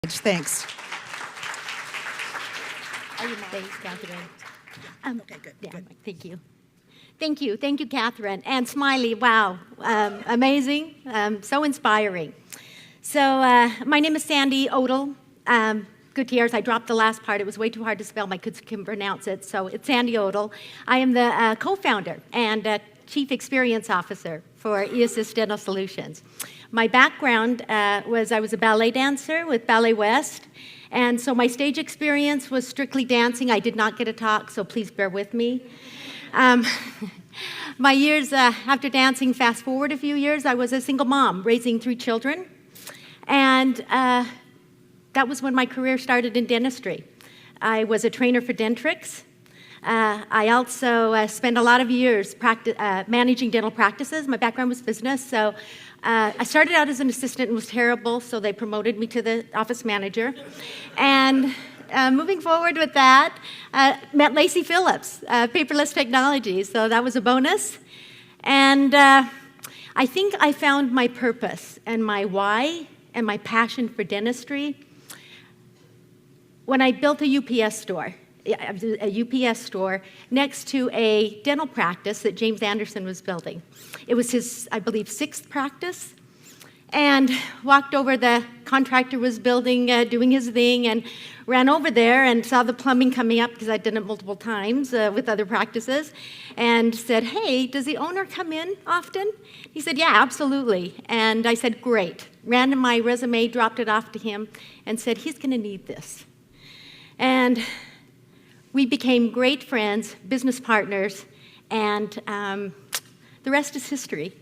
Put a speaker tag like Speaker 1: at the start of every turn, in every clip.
Speaker 1: Thanks.
Speaker 2: Thanks, Catherine.
Speaker 1: Okay, good.
Speaker 2: Thank you. Thank you, Catherine. And Smiley, wow, amazing, so inspiring. So my name is Sandy Odle. Gutierrez, I dropped the last part. It was way too hard to spell. My kids can pronounce it, so it's Sandy Odle. I am the co-founder and Chief Experience Officer for eAssist Dental Solutions. My background was I was a ballet dancer with Ballet West, and so my stage experience was strictly dancing. I did not get a talk, so please bear with me. My years after dancing, fast forward a few years, I was a single mom raising 3 children, and that was when my career started in dentistry. I was a trainer for Dentrix. I also spent a lot of years managing dental practices. My background was business, so I started out as an assistant and was terrible, so they promoted me to the office manager. And moving forward with that, met Lacey Phillips, Paperless Technology, so that was a bonus. And I think I found my purpose and my why and my passion for dentistry when I built a UPS store next to a dental practice that James Anderson was building. It was his, I believe, 6th practice. And walked over, the contractor was building, doing his thing, and ran over there and saw the plumbing coming up, because I'd done it multiple times with other practices, and said, "Hey, does the owner come in often?" He said, "Yeah, absolutely." And I said, "Great." Ran my resume, dropped it off to him, and said, "He's going to need this." And we became great friends, business partners, and the rest is history.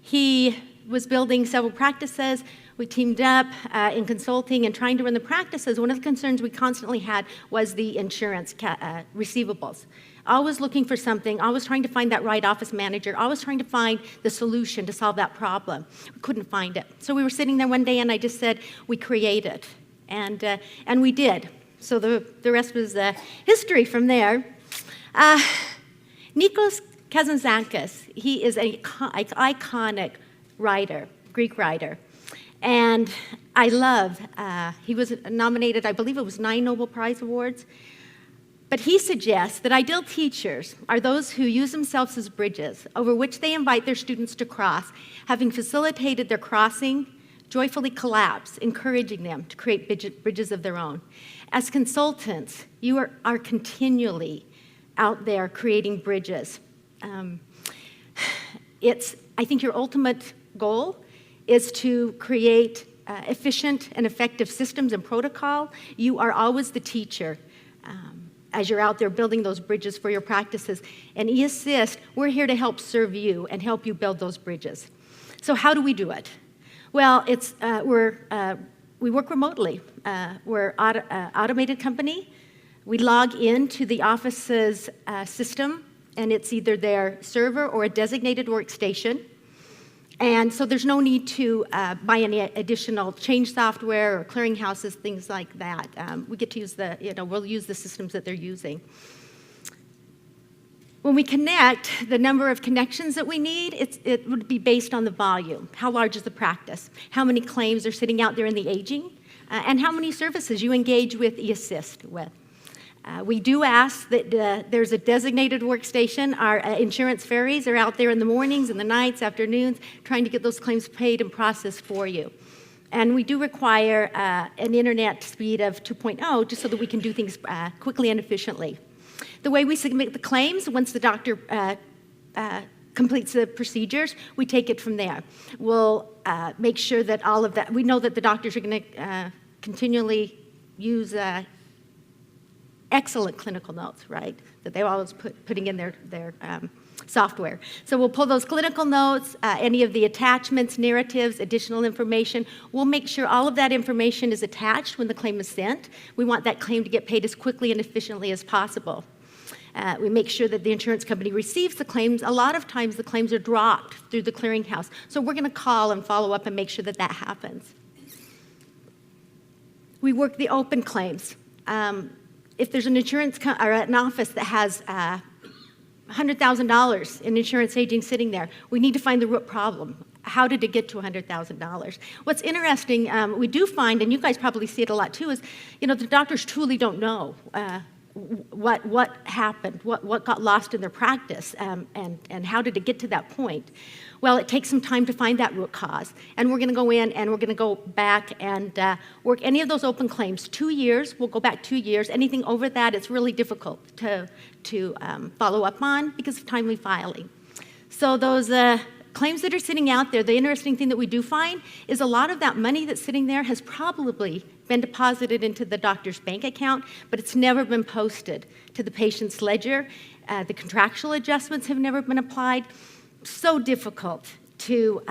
Speaker 2: He was building several practices. We teamed up in consulting and trying to run the practices. One of the concerns we constantly had was the insurance receivables. Always looking for something, always trying to find that right office manager, always trying to find the solution to solve that problem. We couldn't find it. So we were sitting there one day and I just said, we create it. And we did. So the rest was history from there. Nikos Kazantzakis, he is an iconic writer, Greek writer. And I love, he was nominated, I believe it was 9 Nobel Prize Awards. But he suggests that ideal teachers are those who use themselves as bridges over which they invite their students to cross, having facilitated their crossing, joyfully collapse, encouraging them to create bridges of their own. As consultants, you are continually out there creating bridges. I think your ultimate goal is to create efficient and effective systems and protocol. You are always the teacher as you're out there building those bridges for your practices. And eAssist, we're here to help serve you and help you build those bridges. So how do we do it? Well, we work remotely. We're an automated company. We log into the office's system, and it's either their server or a designated workstation. And so there's no need to buy any additional change software or clearinghouses, things like that. We get to use we'll use the systems that they're using. When we connect, the number of connections that we need, it would be based on the volume. How large is the practice? How many claims are sitting out there in the aging? And how many services you engage with eAssist with. We do ask that there's a designated workstation. Our insurance fairies are out there in the mornings and the nights, afternoons, trying to get those claims paid and processed for you. And we do require an internet speed of 2.0 just so that we can do things quickly and efficiently. The way we submit the claims, once the doctor completes the procedures, we take it from there. We'll make sure that all of that, we know that the doctors are going to continually use excellent clinical notes, right? That they're always putting in their software. So we'll pull those clinical notes, any of the attachments, narratives, additional information. We'll make sure all of that information is attached when the claim is sent. We want that claim to get paid as quickly and efficiently as possible. We make sure that the insurance company receives the claims. A lot of times the claims are dropped through the clearinghouse. So we're going to call and follow up and make sure that that happens. We work the open claims. If there's an insurance or an office that has $100,000 in insurance aging sitting there, we need to find the root problem. how did it get to $100,000? What's interesting, we do find, and you guys probably see it a lot too, is, the doctors truly don't know what happened, what got lost in their practice, and how did it get to that point. Well, it takes some time to find that root cause, and we're going to go in and we're going to go back and work any of those open claims. 2 years, we'll go back 2 years. Anything over that, it's really difficult to follow up on because of timely filing. So those claims that are sitting out there, the interesting thing that we do find is a lot of that money that's sitting there has probably been deposited into the doctor's bank account, but it's never been posted to the patient's ledger. The contractual adjustments have never been applied. So difficult to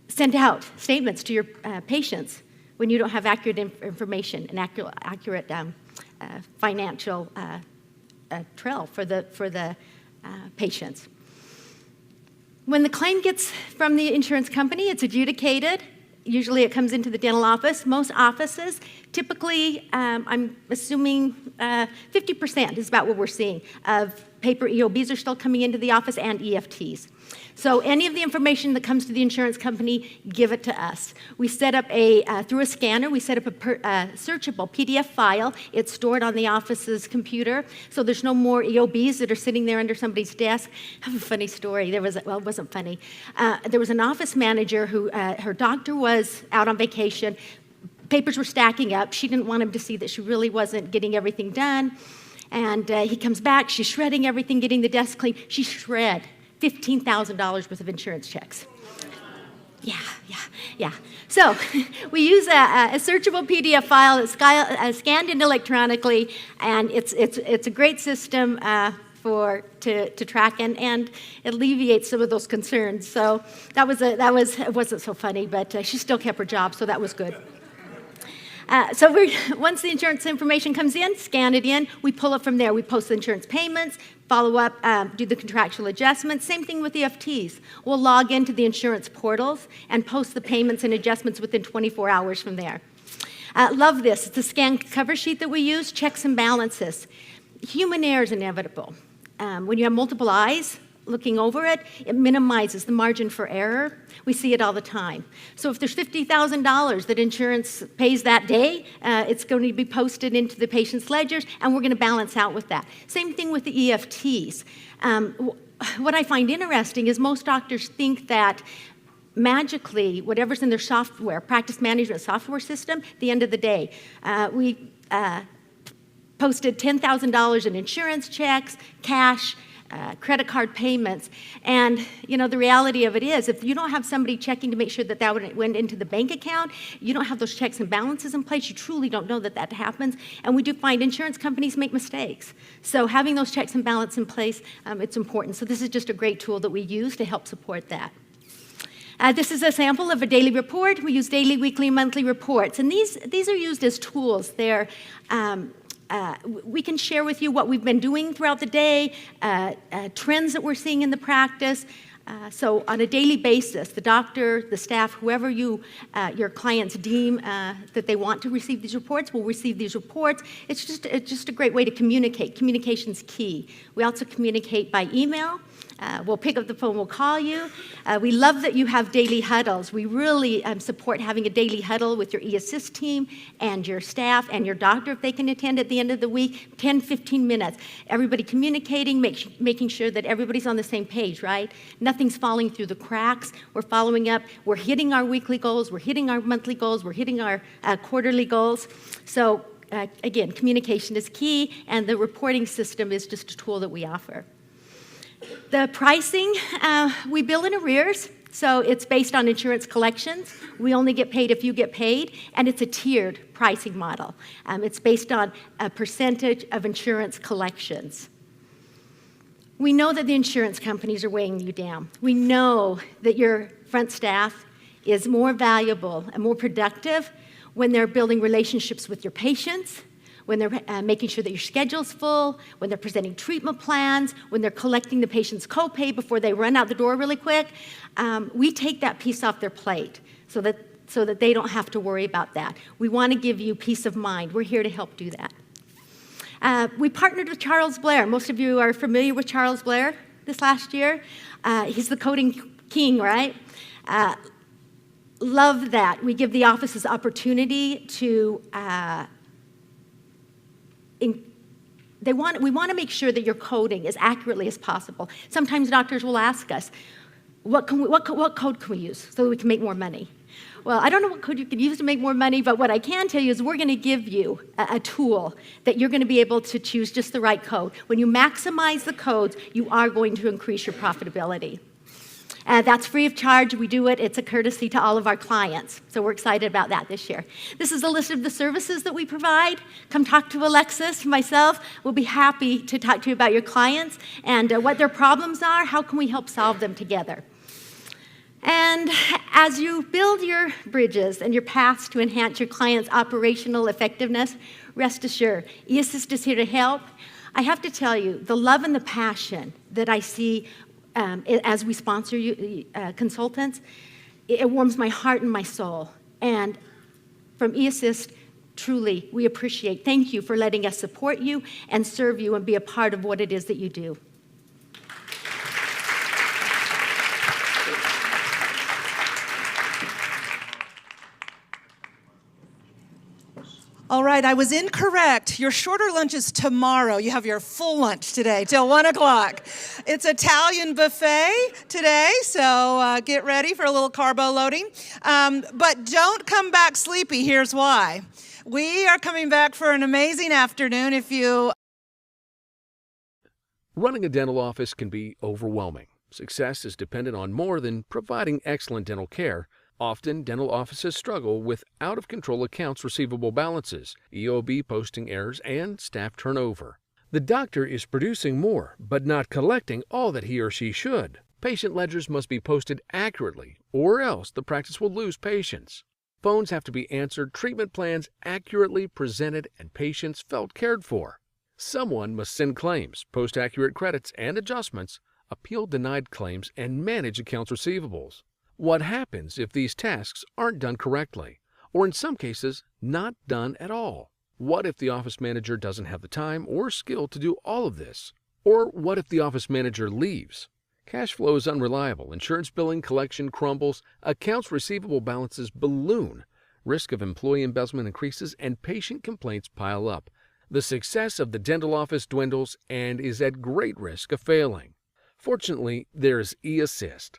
Speaker 2: send out statements to your patients when you don't have accurate information and accurate financial trail for the patients. When the claim gets from the insurance company, it's adjudicated. Usually it comes into the dental office. Most offices, typically, I'm assuming 50% is about what we're seeing of paper EOBs are still coming into the office and EFTs. So any of the information that comes to the insurance company, give it to us. We set up through a scanner, we set up a searchable PDF file. It's stored on the office's computer, so there's no more EOBs that are sitting there under somebody's desk. I have a funny story. It wasn't funny. There was an office manager who, her doctor was out on vacation. Papers were stacking up. She didn't want him to see that she really wasn't getting everything done. And he comes back, she's shredding everything, getting the desk clean. She shred $15,000 worth of insurance checks. Yeah. So we use a searchable PDF file that's scanned in electronically, and it's a great system to track and it alleviates some of those concerns. So it wasn't so funny, but she still kept her job, so that was good. So once the insurance information comes in, scan it in, we pull it from there. We post the insurance payments, follow up, do the contractual adjustments. Same thing with EFTs. We'll log into the insurance portals and post the payments and adjustments within 24 hours from there. Love this. It's a scan cover sheet that we use, checks and balances. Human error is inevitable. When you have multiple eyes looking over it, it minimizes the margin for error. We see it all the time. So if there's $50,000 that insurance pays that day, it's going to be posted into the patient's ledgers, and we're going to balance out with that. Same thing with the EFTs. What I find interesting is most doctors think that magically, whatever's in their software, practice management software system, at the end of the day, we posted $10,000 in insurance checks, cash, credit card payments, and the reality of it is, if you don't have somebody checking to make sure that went into the bank account, you don't have those checks and balances in place, you truly don't know that happens, and we do find insurance companies make mistakes. So having those checks and balances in place, it's important. So this is just a great tool that we use to help support that. This is a sample of a daily report. We use daily, weekly, and monthly reports, and these are used as tools. They're we can share with you what we've been doing throughout the day, trends that we're seeing in the practice. So on a daily basis, the doctor, the staff, whoever your clients deem that they want to receive these reports will receive these reports. It's just a great way to communicate. Communication's key. We also communicate by email. We'll pick up the phone, we'll call you. We love that you have daily huddles. We really support having a daily huddle with your eAssist team and your staff and your doctor if they can attend at the end of the week, 10, 15 minutes. Everybody communicating, making sure that everybody's on the same page, right? Nothing's falling through the cracks. We're following up. We're hitting our weekly goals. We're hitting our monthly goals. We're hitting our quarterly goals. So again, communication is key, and the reporting system is just a tool that we offer. The pricing, we bill in arrears, so it's based on insurance collections. We only get paid if you get paid, and it's a tiered pricing model. It's based on a percentage of insurance collections. We know that the insurance companies are weighing you down. We know that your front staff is more valuable and more productive when they're building relationships with your patients, when they're making sure that your schedule's full, when they're presenting treatment plans, when they're collecting the patient's copay before they run out the door really quick. We take that piece off their plate so that they don't have to worry about that. We want to give you peace of mind. We're here to help do that. We partnered with Charles Blair. Most of you are familiar with Charles Blair this last year. He's the coding king, right? Love that we give the offices opportunity to, we want to make sure that your coding as accurately as possible. Sometimes doctors will ask us, what code can we use so that we can make more money? Well, I don't know what code you can use to make more money, but what I can tell you is we're going to give you a tool that you're going to be able to choose just the right code. When you maximize the codes, you are going to increase your profitability. That's free of charge. We do it. It's a courtesy to all of our clients. So we're excited about that this year. This is a list of the services that we provide. Come talk to Alexis, myself. We'll be happy to talk to you about your clients and what their problems are. How can we help solve them together? And as you build your bridges and your paths to enhance your clients' operational effectiveness, rest assured, eAssist is here to help. I have to tell you, the love and the passion that I see as we sponsor you, consultants, it warms my heart and my soul. And from eAssist, truly, we appreciate. Thank you for letting us support you and serve you and be a part of what it is that you do.
Speaker 1: All right, I was incorrect. Your shorter lunch is tomorrow. You have your full lunch today till 1 o'clock. It's Italian buffet today, so get ready for a little carbo loading. But don't come back sleepy. Here's why. We are coming back for an amazing afternoon.
Speaker 3: Running a dental office can be overwhelming. Success is dependent on more than providing excellent dental care. Often, dental offices struggle with out-of-control accounts receivable balances, EOB posting errors, and staff turnover. The doctor is producing more, but not collecting all that he or she should. Patient ledgers must be posted accurately, or else the practice will lose patients. Phones have to be answered, treatment plans accurately presented, and patients felt cared for. Someone must send claims, post accurate credits and adjustments, appeal denied claims, and manage accounts receivables. What happens if these tasks aren't done correctly, or in some cases, not done at all? What if the office manager doesn't have the time or skill to do all of this? Or what if the office manager leaves? Cash flow is unreliable, insurance billing collection crumbles, accounts receivable balances balloon, risk of employee embezzlement increases, and patient complaints pile up. The success of the dental office dwindles and is at great risk of failing. Fortunately, there's eAssist.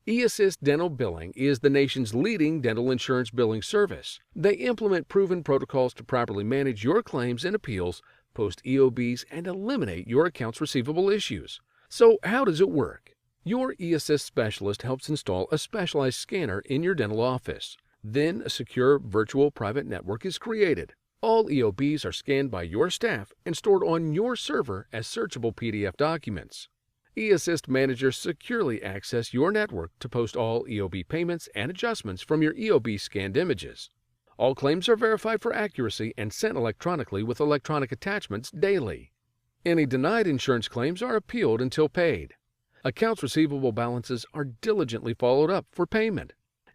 Speaker 3: eAssist Dental Billing is the nation's leading dental insurance billing service. They implement proven protocols to properly manage your claims and appeals, post EOBs, and eliminate your accounts receivable issues. So how does it work? Your eAssist specialist helps install a specialized scanner in your dental office. Then a secure virtual private network is created. All EOBs are scanned by your staff and stored on your server as searchable PDF documents. eAssist managers securely access your network to post all EOB payments and adjustments from your EOB scanned images. All claims are verified for accuracy and sent electronically with electronic attachments daily. Any denied insurance claims are appealed until paid. Accounts receivable balances are diligently followed up for payment.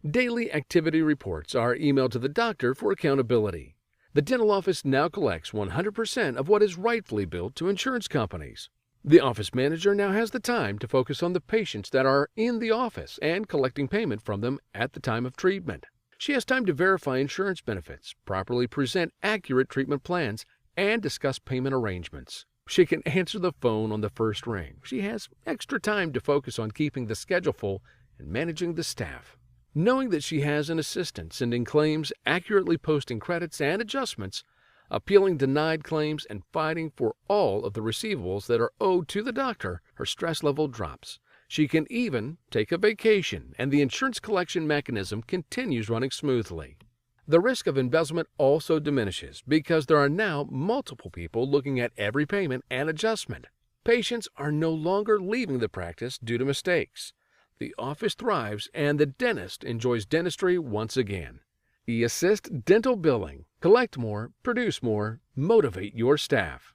Speaker 3: Daily activity reports are emailed to the doctor for accountability. The dental office now collects 100% of what is rightfully billed to insurance companies. The office manager now has the time to focus on the patients that are in the office and collecting payment from them at the time of treatment. She has time to verify insurance benefits, properly present accurate treatment plans, and discuss payment arrangements. She can answer the phone on the first ring. She has extra time to focus on keeping the schedule full and managing the staff. Knowing that she has an assistant sending claims, accurately posting credits and adjustments, appealing denied claims, and fighting for all of the receivables that are owed to the doctor, her stress level drops. She can even take a vacation, and the insurance collection mechanism continues running smoothly. The risk of embezzlement also diminishes because there are now multiple people looking at every payment and adjustment. Patients are no longer leaving the practice due to mistakes. The office thrives, and the dentist enjoys dentistry once again. eAssist Dental Billing. Collect more, produce more, motivate your staff.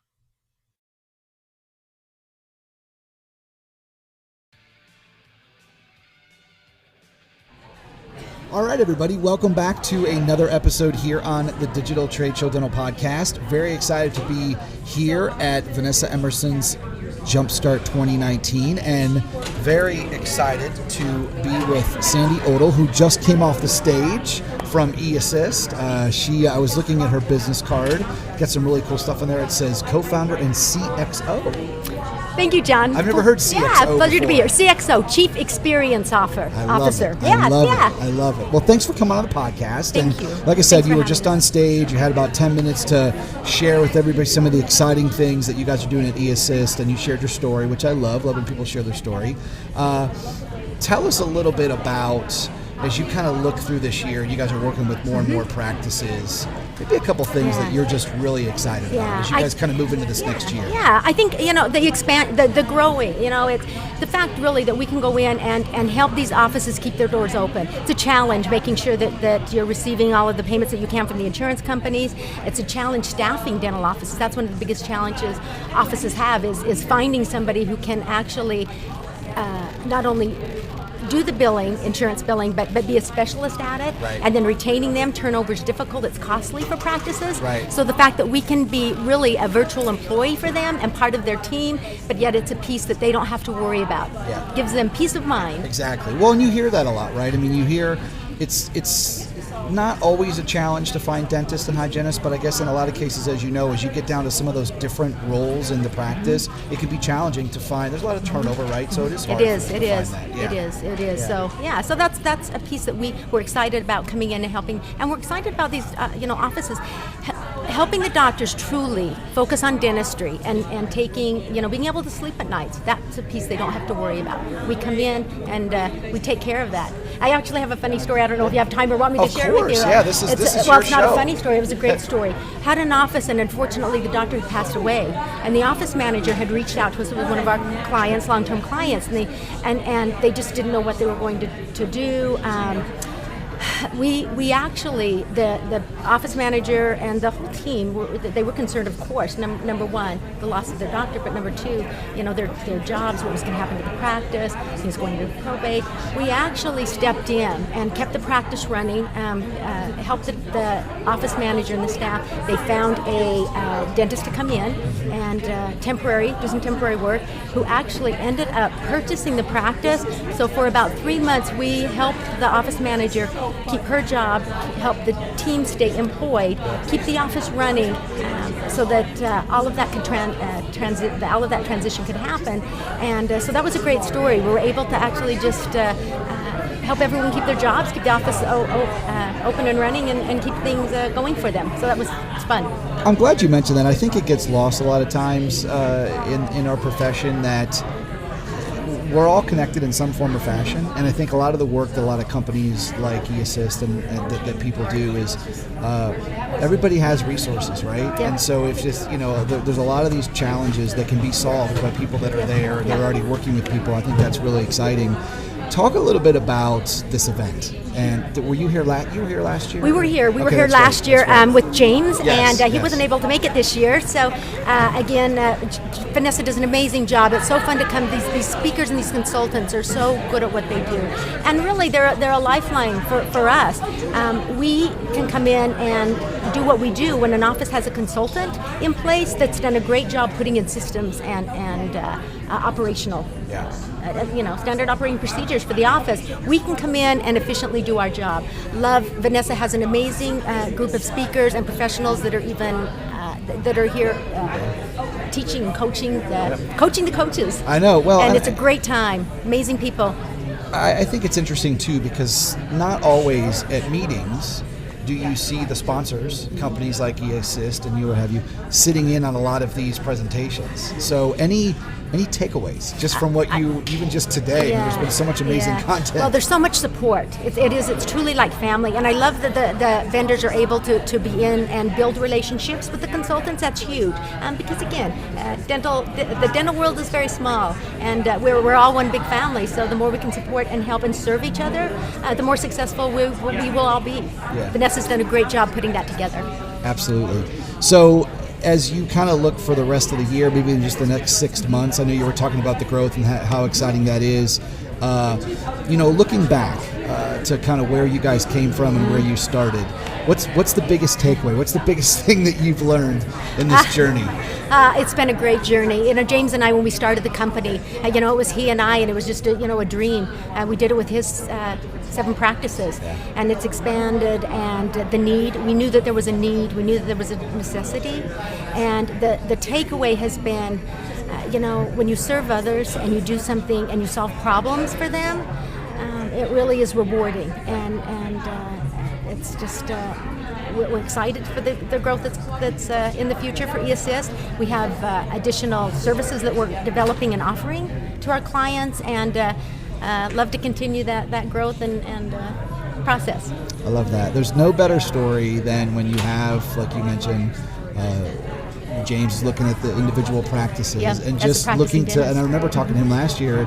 Speaker 4: All right, everybody, welcome back to another episode here on the Digital Trade Show Dental Podcast. Very excited to be here at Vanessa Emerson's JUMPSTART 2019, and very excited to be with Sandy Odle, who just came off the stage from eAssist. I was looking at her business card, got some really cool stuff in there. It says co-founder and CXO.
Speaker 5: Thank you, John.
Speaker 4: I've never heard CXO
Speaker 5: Yeah, pleasure to be here.
Speaker 4: before.
Speaker 5: CXO, Chief Experience Officer.
Speaker 4: I love it. Well, thanks for coming on the podcast.
Speaker 5: Thank
Speaker 4: and
Speaker 5: you.
Speaker 4: Like I said,
Speaker 5: Thanks
Speaker 4: you
Speaker 5: for
Speaker 4: were
Speaker 5: having
Speaker 4: just
Speaker 5: us.
Speaker 4: on stage. You had about 10 minutes to share with everybody some of the exciting things that you guys are doing at eAssist, and you shared your story, which I love when people share their story. Tell us a little bit about, as you kind of look through this year, and you guys are working with more and more practices, maybe a couple things that you're just really excited about as you guys kind of move into this next year.
Speaker 5: Yeah, I think, the growing, it's the fact really that we can go in and help these offices keep their doors open. It's a challenge making sure that you're receiving all of the payments that you can from the insurance companies. It's a challenge staffing dental offices. That's one of the biggest challenges offices have is finding somebody who can actually not only do the billing, insurance billing, but be a specialist at it,
Speaker 4: Right.
Speaker 5: and then retaining them. Turnover is difficult, it's costly for practices.
Speaker 4: Right.
Speaker 5: So the fact that we can be really a virtual employee for them and part of their team, but yet it's a piece that they don't have to worry about.
Speaker 4: Yeah.
Speaker 5: Gives them peace of mind.
Speaker 4: Exactly. Well, and you hear that a lot, right? I mean, you hear it's not always a challenge to find dentists and hygienists, but I guess in a lot of cases, as you know, as you get down to some of those different roles in the practice, it can be challenging to find. There's a lot of turnover, right? So it is hard.
Speaker 5: It is.
Speaker 4: to
Speaker 5: It
Speaker 4: find
Speaker 5: is.
Speaker 4: that.
Speaker 5: It
Speaker 4: Yeah.
Speaker 5: is. It is.
Speaker 4: Yeah.
Speaker 5: So that's a piece that we're excited about coming in and helping, and we're excited about these offices helping the doctors truly focus on dentistry and taking being able to sleep at nights. That's a piece they don't have to worry about. We come in and we take care of that. I actually have a funny story. I don't know if you have time or want me to
Speaker 4: Of
Speaker 5: share it with you.
Speaker 4: course. Yeah, this is
Speaker 5: Well,
Speaker 4: your
Speaker 5: it's not
Speaker 4: show.
Speaker 5: a funny story. It was a great story. Had an office, and unfortunately, the doctor had passed away. And the office manager had reached out to us. It was one of our clients, long-term clients, and they just didn't know what they were going to do. We actually, the office manager and the whole team, they were concerned, of course, number one, the loss of their doctor, but number two, their jobs, what was going to happen to the practice, he was going to probate. We actually stepped in and kept the practice running, helped the office manager and the staff. They found a dentist to come in and do some temporary work, who actually ended up purchasing the practice. So for about 3 months, we helped the office manager keep her job, help the team stay employed, keep the office running, so that all of that could all of that transition could happen. And so that was a great story. We were able to actually just help everyone keep their jobs, keep the office open and running, and keep things going for them. So it's fun.
Speaker 4: I'm glad you mentioned that. I think it gets lost a lot of times in our profession that we're all connected in some form or fashion, and I think a lot of the work that a lot of companies like eAssist and that people do is everybody has resources, right?
Speaker 5: Yeah.
Speaker 4: And so if just there's a lot of these challenges that can be solved by people that are there, they're already working with people. I think that's really exciting. Talk a little bit about this event. And were you here? You were here last year?
Speaker 5: We were here. We were
Speaker 4: Okay,
Speaker 5: here
Speaker 4: that's right,
Speaker 5: last year
Speaker 4: that's right.
Speaker 5: with James,
Speaker 4: Yes,
Speaker 5: and he
Speaker 4: yes.
Speaker 5: wasn't able to make it this year. So again, Vanessa does an amazing job. It's so fun to come. These speakers and these consultants are so good at what they do, and really they're a lifeline for us. We can come in and do what we do when an office has a consultant in place that's done a great job putting in systems and operational.
Speaker 4: Yeah.
Speaker 5: Standard operating procedures for the office. We can come in and efficiently do our job. Vanessa has an amazing group of speakers and professionals that are here teaching and coaching the coaches.
Speaker 4: I know. Well,
Speaker 5: and it's a great time. Amazing people.
Speaker 4: I think it's interesting too, because not always at meetings do you see the sponsors, companies like eAssist and what have you, sitting in on a lot of these presentations. So any takeaways just from what you, even just today, there's been so much amazing content.
Speaker 5: Well, there's so much support. It's truly like family. And I love that the vendors are able to be in and build relationships with the consultants. That's huge. Because again, the dental world is very small, and we're all one big family. So the more we can support and help and serve each other, the more successful we will all be.
Speaker 4: Yeah.
Speaker 5: Vanessa's done a great job putting that together.
Speaker 4: Absolutely. So as you kind of look for the rest of the year, maybe in just the next 6 months, I know you were talking about the growth and how exciting that is. Looking back to kind of where you guys came from and where you started, What's the biggest takeaway? What's the biggest thing that you've learned in this journey?
Speaker 5: It's been a great journey. James and I, when we started the company, it was he and I, and it was just a dream. We did it with his 7 practices, and it's expanded. And the need, we knew that there was a need. We knew that there was a necessity, and the takeaway has been, when you serve others and you do something and you solve problems for them, it really is rewarding, and it's just. We're excited for the growth that's in the future for eAssist. We have additional services that we're developing and offering to our clients, and love to continue that growth and process.
Speaker 4: I love that. There's no better story than when you have, like you mentioned, James is looking at the individual practices and just looking to, and I remember talking to him last year,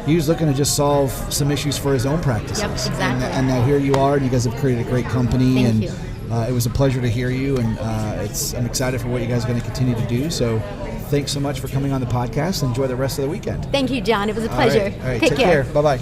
Speaker 4: he was looking to just solve some issues for his own practices.
Speaker 5: Yep, exactly.
Speaker 4: And now here you are, and you guys have created a great company.
Speaker 5: Thank you.
Speaker 4: It was a pleasure to hear you, and I'm excited for what you guys are going to continue to do. So thanks so much for coming on the podcast. Enjoy the rest of the weekend.
Speaker 5: Thank you, John. It was a pleasure.
Speaker 4: All right.
Speaker 5: Take care.
Speaker 4: Bye-bye.